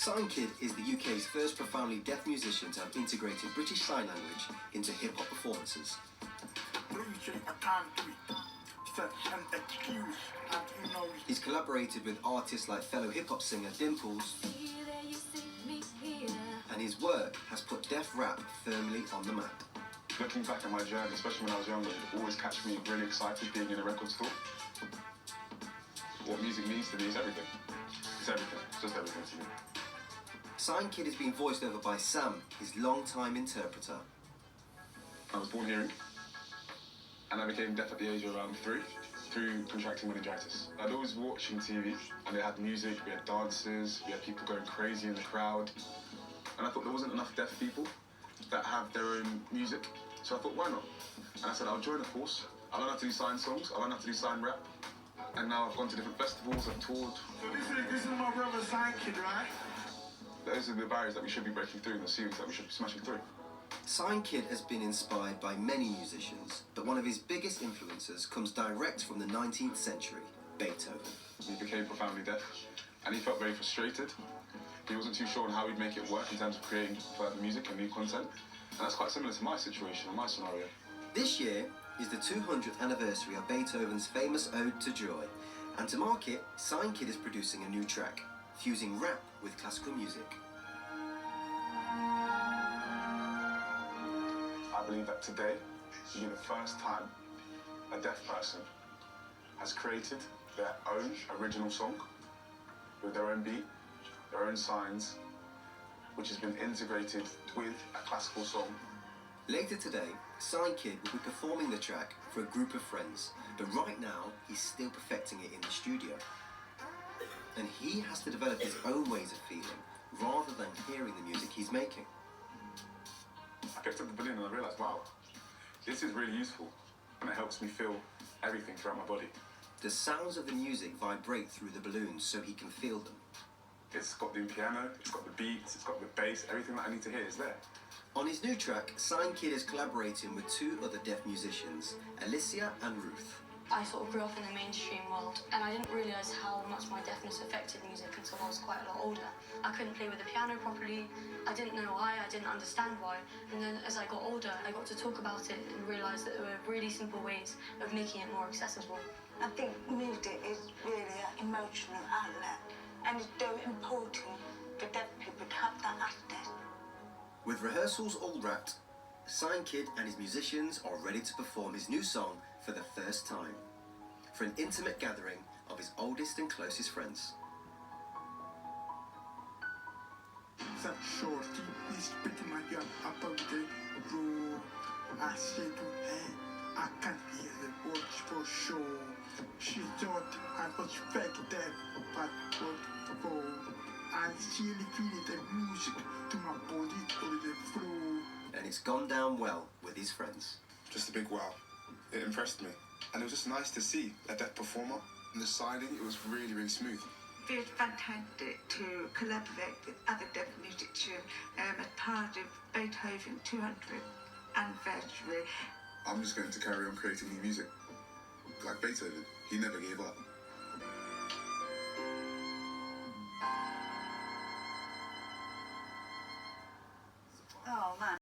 Signkid is the UK's first profoundly deaf musician to have integrated British Sign Language into hip-hop performances. He's collaborated with artists like fellow hip-hop singer Dimples, and his work has put deaf rap firmly on the map. Looking back at my journey, especially when I was younger, it always catch me really excited being in a record store. What music means to me is everything. It's everything. It's just everything to me. Signkid has been voiced over by Sam, his long-time interpreter. I was born hearing, and I became deaf at the age of around 3 through contracting meningitis. I'd always watching TV, and they had music, we had dances, we had people going crazy in the crowd. And I thought there wasn't enough deaf people that have their own music. So I thought, why not? And I said, I'll join a course. I'll learn how to do sign songs, I'll learn how to do sign rap. And now I've gone to different festivals, I've toured. So this is my brother Signkid, right? Those are the barriers that we should be breaking through and the ceilings that we should be smashing through. Signkid has been inspired by many musicians, but one of his biggest influences comes direct from the 19th century, Beethoven. He became profoundly deaf, and he felt very frustrated. He wasn't too sure on how he'd make it work in terms of creating further music and new content. And that's quite similar to my situation, my scenario. This year is the 200th anniversary of Beethoven's famous Ode to Joy, and to mark it, Signkid is producing a new track, fusing rap with classical music. I believe that today will be the first time a deaf person has created their own original song with their own beat, their own signs, which has been integrated with a classical song. Later today, Signkid will be performing the track for a group of friends, but right now he's still perfecting it in the studio. And he has to develop his own ways of feeling, rather than hearing the music he's making. I picked up the balloon and I realised, wow, this is really useful, and it helps me feel everything throughout my body. The sounds of the music vibrate through the balloons so he can feel them. It's got the piano, it's got the beats, it's got the bass, everything that I need to hear is there. On his new track, Signkid is collaborating with 2 other deaf musicians, Alicia and Ruth. I sort of grew up in the mainstream world, and I didn't realise how much my deafness affected music until I was quite a lot older. I couldn't play with the piano properly, I didn't know why, I didn't understand why, and then as I got older, I got to talk about it and realised that there were really simple ways of making it more accessible. I think music is really an emotional outlet, and it's so important for deaf people to have that access. With rehearsals all wrapped, Signkid and his musicians are ready to perform his new song for the first time, for an intimate gathering of his oldest and closest friends. That shorty is pretty much about the road. I said to her, I can't hear the words for sure. She thought I was fed dead, but what for? I really feel the music to my body over the floor. And it's gone down well with his friends. Just a big wow. It impressed me. And it was just nice to see a deaf performer. And the signing, it was really, really smooth. It feels fantastic to collaborate with other deaf musicians as part of Beethoven's 200th anniversary. I'm just going to carry on creating new music. Like Beethoven, he never gave up.